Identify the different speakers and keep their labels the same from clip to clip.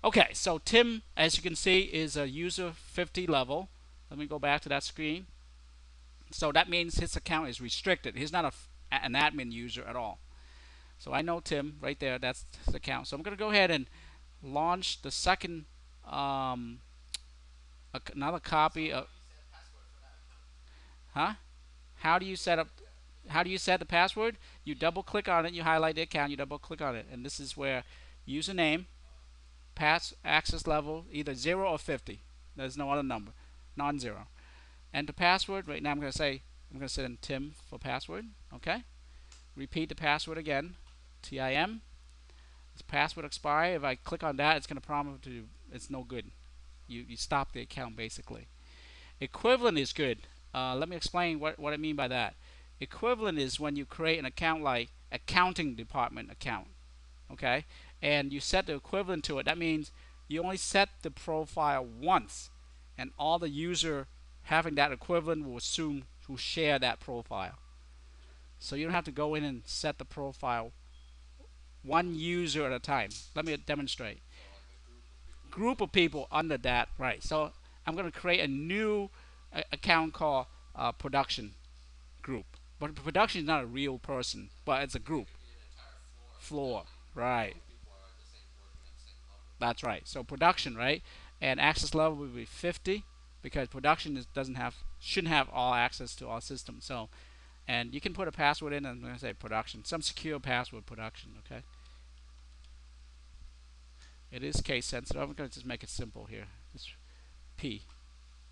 Speaker 1: Okay, so Tim, as you can see, is a user 50 level. Let me go back to that screen. So that means his account is restricted. He's not an admin user at all. So I know Tim right there. That's his account. So I'm going to go ahead and launch the second, um, another copy of. Huh? How do you set up? How do you set the password? You double click on it. You highlight the account. You double click on it, and this is where username, pass access level, either 0 or 50. There's no other number, non-zero. Enter password. Right now I'm going to say set in Tim for password. Okay. Repeat the password again. TIM. This password expire. If I click on that, it's going to prompt to it's no good. You stop the account basically. Equivalent is good. Let me explain what I mean by that. Equivalent is when you create an account like accounting department account. Okay, and you set the equivalent to it. That means you only set the profile once, and all the user having that equivalent will assume to share that profile. So you don't have to go in and set the profile one user at a time. Let me demonstrate. Group of people under that, right? So I'm going to create a new account called production group. But production is not a real person, but it's a group. Floor, right? That's right. So production, right? And access level will be 50 because production doesn't have shouldn't have all access to all systems. So, and you can put a password in, and I'm going to say production, some secure password production. Okay. It is case sensitive. I'm going to just make it simple here. Just P,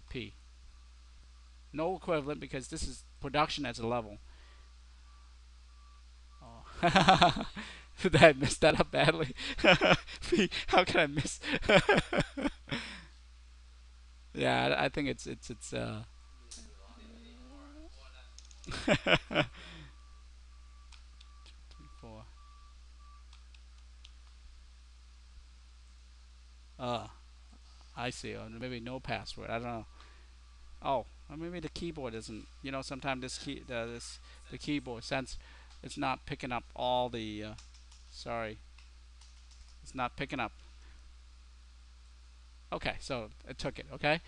Speaker 1: P. No equivalent because this is production as a level. Oh. Did I mess that up badly? P, how can I miss? Yeah, I think it's. 4. Uh, I see. Or maybe no password. I don't know. Oh, or maybe the keyboard isn't. Sometimes the keyboard since it's not picking up all the. Sorry, it's not picking up. Okay, so it took it. Okay,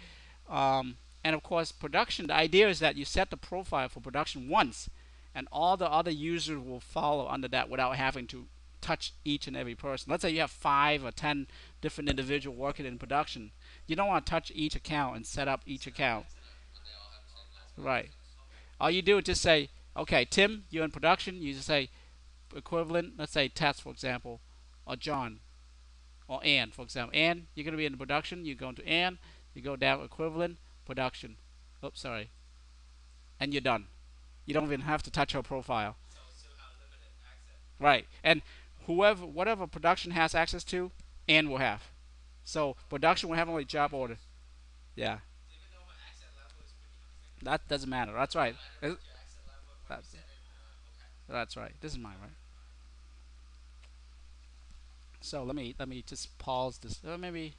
Speaker 1: and of course production. The idea is that you set the profile for production once, and all the other users will follow under that without having to touch each and every person. Let's say you have 5 or 10 different individuals working in production. You don't want to touch each account and set up each account. Right. All you do is just say, okay, Tim, you're in production. You just say equivalent. Let's say test, for example, or John, or Ann, for example. Ann, you're going to be in production. You go into Ann. You go down equivalent production. Oops, sorry, and you're done. You don't even have to touch her profile. Right. And whatever production has access to, Ann will have. So production will have only job order. Yeah. That doesn't matter. That's right. That's, that's right. This is mine, right? So let me just pause this. Maybe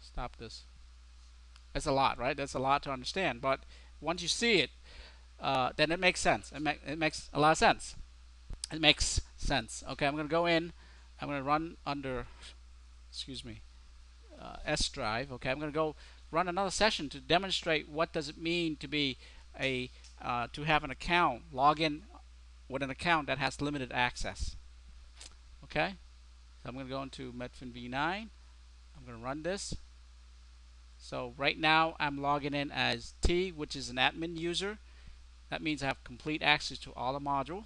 Speaker 1: stop this. It's a lot, right? That's a lot to understand. But once you see it, then it makes sense. It makes a lot of sense. It makes sense. Okay, I'm gonna go in. I'm gonna run under. Excuse me. S drive. Okay, I'm gonna go run another session to demonstrate what does it mean to be a to have an account, log in with an account that has limited access. Okay, so I'm gonna go into Metfin v9. I'm gonna run this. So right now I'm logging in as T, which is an admin user. That means I have complete access to all the modules,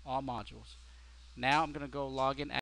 Speaker 1: all modules. Now I'm going to go log in